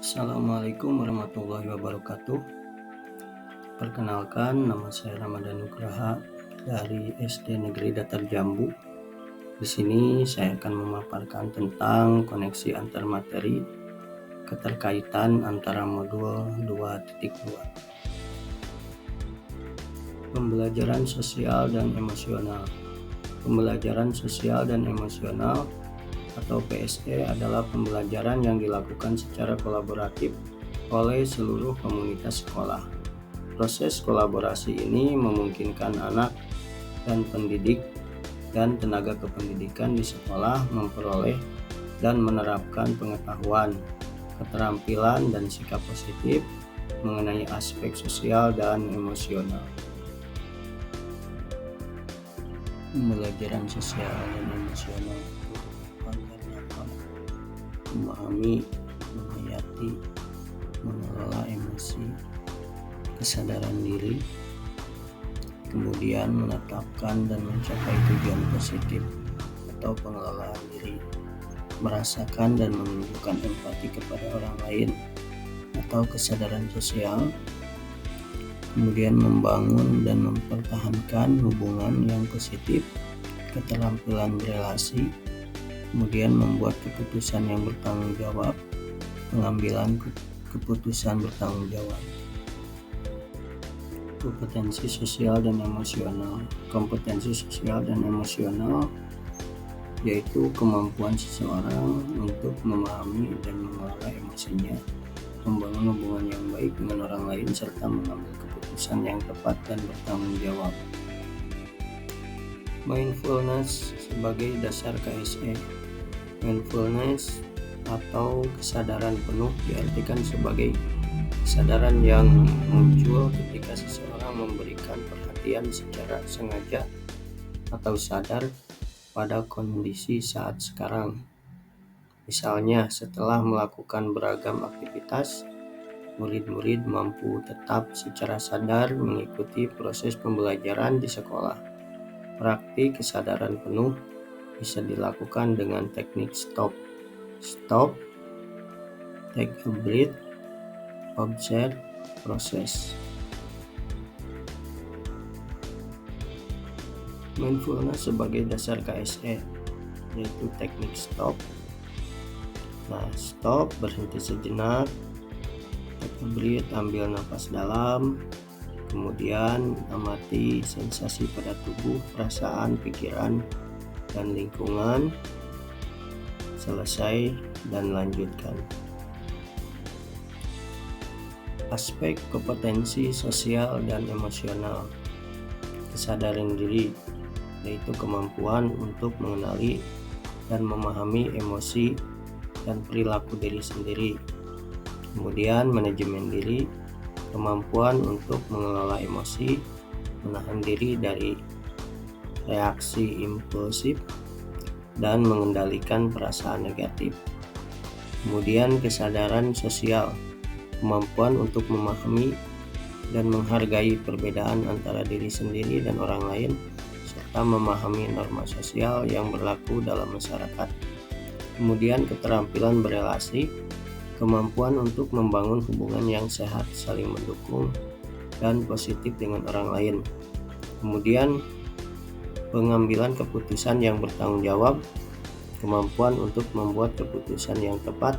Assalamualaikum warahmatullahi wabarakatuh. Perkenalkan, nama saya Ramadan Nugraha dari SD Negeri Datar Jambu. Di sini saya akan memaparkan tentang koneksi antar materi, keterkaitan antara modul 2.2. Pembelajaran sosial dan emosional. Pembelajaran sosial dan emosional atau PSE adalah pembelajaran yang dilakukan secara kolaboratif oleh seluruh komunitas sekolah. Proses kolaborasi ini memungkinkan anak dan pendidik dan tenaga kependidikan di sekolah memperoleh dan menerapkan pengetahuan, keterampilan, dan sikap positif mengenai aspek sosial dan emosional. Pembelajaran sosial dan emosional agar dapat memahami, menghayati, mengelola emosi, kesadaran diri, kemudian menetapkan dan mencapai tujuan positif atau pengelolaan diri, merasakan dan menunjukkan empati kepada orang lain atau kesadaran sosial, kemudian membangun dan mempertahankan hubungan yang positif, keterampilan berelasi, kemudian membuat keputusan yang bertanggung jawab, pengambilan keputusan bertanggung jawab. Kompetensi sosial dan emosional. Kompetensi sosial dan emosional yaitu kemampuan seseorang untuk memahami dan mengelola emosinya, membangun hubungan yang baik dengan orang lain, serta mengambil keputusan yang tepat dan bertanggung jawab. Mindfulness sebagai dasar KSE. Mindfulness atau kesadaran penuh diartikan sebagai kesadaran yang muncul ketika seseorang memberikan perhatian secara sengaja atau sadar pada kondisi saat sekarang. Misalnya, setelah melakukan beragam aktivitas, murid-murid mampu tetap secara sadar mengikuti proses pembelajaran di sekolah. Praktik kesadaran penuh bisa dilakukan dengan teknik stop, take a breath, observe, proses. Mindfulness sebagai dasar KSE yaitu teknik stop. Stop, berhenti sejenak, take a breath, ambil nafas dalam, kemudian amati sensasi pada tubuh, perasaan, pikiran, dan lingkungan. Selesai dan lanjutkan. Aspek kompetensi sosial dan emosional. Kesadaran diri yaitu kemampuan untuk mengenali dan memahami emosi dan perilaku diri sendiri. Kemudian manajemen diri, kemampuan untuk mengelola emosi, menahan diri dari reaksi impulsif, dan mengendalikan perasaan negatif. Kemudian kesadaran sosial, kemampuan untuk memahami dan menghargai perbedaan antara diri sendiri dan orang lain, serta memahami norma sosial yang berlaku dalam masyarakat. Kemudian keterampilan berelasi, kemampuan untuk membangun hubungan yang sehat, saling mendukung, dan positif dengan orang lain. Kemudian pengambilan keputusan yang bertanggung jawab, kemampuan untuk membuat keputusan yang tepat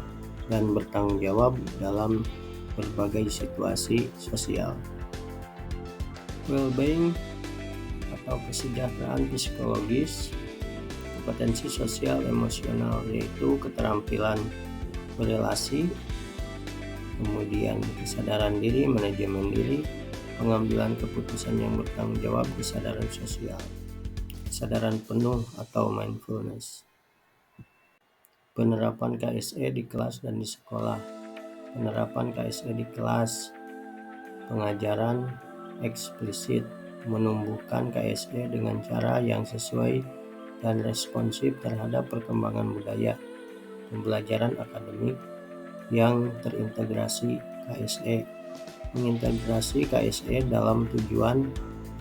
dan bertanggung jawab dalam berbagai situasi sosial. Well-being atau kesejahteraan psikologis. Kompetensi sosial emosional yaitu keterampilan berelasi, kemudian kesadaran diri, manajemen diri, pengambilan keputusan yang bertanggung jawab, kesadaran sosial, kesadaran penuh atau mindfulness. Penerapan KSE di kelas dan di sekolah. Penerapan KSE di kelas, pengajaran eksplisit, menumbuhkan KSE dengan cara yang sesuai dan responsif terhadap perkembangan budaya, pembelajaran akademik yang terintegrasi KSE, mengintegrasi KSE dalam tujuan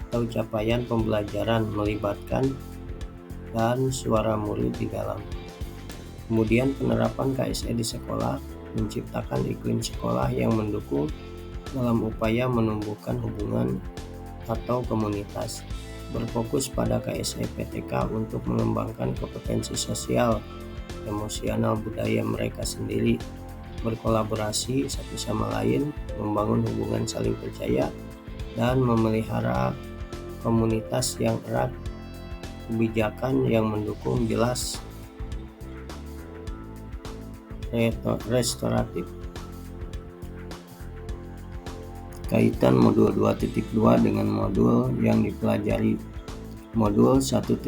atau capaian pembelajaran, melibatkan dan suara murid di dalam. Kemudian penerapan KSE di sekolah, menciptakan iklim sekolah yang mendukung dalam upaya menumbuhkan hubungan atau komunitas, berfokus pada KSE PTK untuk mengembangkan kompetensi sosial, emosional budaya mereka sendiri, berkolaborasi satu sama lain, membangun hubungan saling percaya, dan memelihara komunitas yang erat. Kebijakan yang mendukung jelas restoratif. Kaitan modul 2.2 dengan modul yang dipelajari. Modul 1.1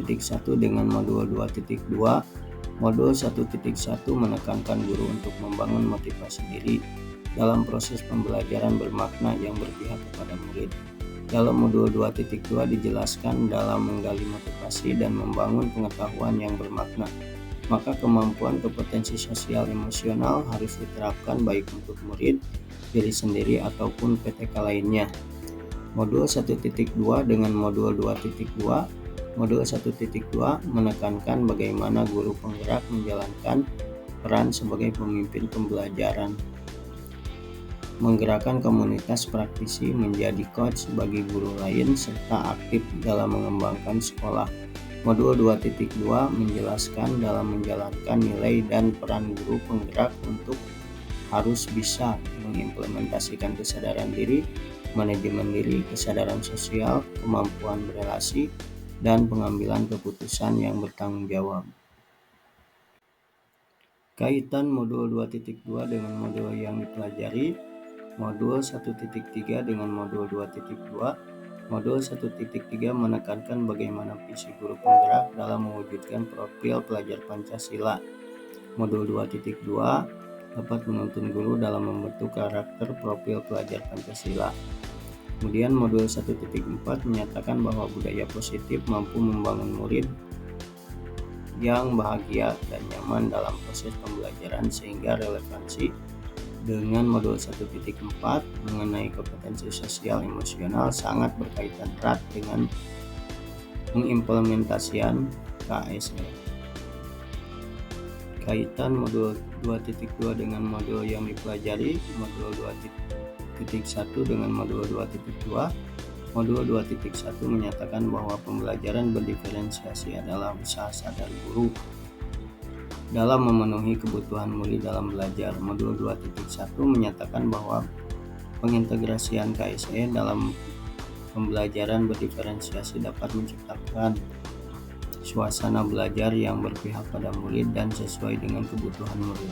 dengan modul 2.2. Modul 1.1 menekankan guru untuk membangun motivasi diri dalam proses pembelajaran bermakna yang berpihak kepada murid. Dalam modul 2.2 dijelaskan dalam menggali motivasi dan membangun pengetahuan yang bermakna, maka kemampuan kompetensi sosial emosional harus diterapkan baik untuk murid, diri sendiri ataupun PTK lainnya. Modul 1.2 dengan modul 2.2. Modul 1.2 menekankan bagaimana guru penggerak menjalankan peran sebagai pemimpin pembelajaran, menggerakkan komunitas praktisi, menjadi coach bagi guru lain, serta aktif dalam mengembangkan sekolah. Modul 2.2 menjelaskan dalam menjalankan nilai dan peran guru penggerak untuk harus bisa mengimplementasikan kesadaran diri, manajemen diri, kesadaran sosial, kemampuan berelasi, dan pengambilan keputusan yang bertanggung jawab. Kaitan modul 2.2 dengan modul yang dipelajari. Modul 1.3 dengan modul 2.2. Modul 1.3 menekankan bagaimana visi guru penggerak dalam mewujudkan profil pelajar Pancasila. Modul 2.2 dapat menuntun guru dalam membentuk karakter profil pelajar Pancasila. Kemudian modul 1.4 menyatakan bahwa budaya positif mampu membangun murid yang bahagia dan nyaman dalam proses pembelajaran sehingga relevansi dengan modul 1.4 mengenai kompetensi sosial emosional sangat berkaitan erat dengan pengimplementasian KSE. Kaitan modul 2.2 dengan modul yang dipelajari. Modul 2.1 dengan modul 2.2. Modul 2.1 menyatakan bahwa pembelajaran berdiferensiasi adalah usaha sadar guru dalam memenuhi kebutuhan murid dalam belajar. Modul 2.1 menyatakan bahwa pengintegrasian KSE dalam pembelajaran berdiferensiasi dapat menciptakan suasana belajar yang berpihak pada murid dan sesuai dengan kebutuhan murid.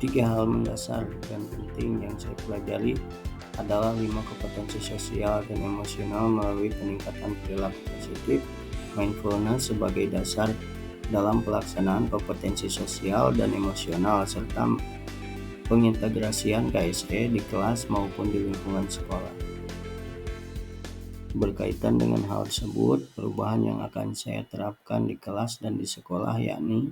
Tiga hal mendasar dan penting yang saya pelajari adalah 5 kompetensi sosial dan emosional melalui peningkatan perilaku positif, mindfulness sebagai dasar dalam pelaksanaan kompetensi sosial dan emosional, serta pengintegrasian KSE di kelas maupun di lingkungan sekolah. Berkaitan dengan hal tersebut, perubahan yang akan saya terapkan di kelas dan di sekolah yakni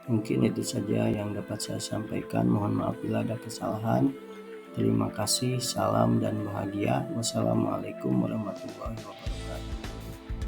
mungkin itu saja yang dapat saya sampaikan. Mohon maaf bila ada kesalahan. Terima kasih, salam dan bahagia. Wassalamualaikum warahmatullahi wabarakatuh.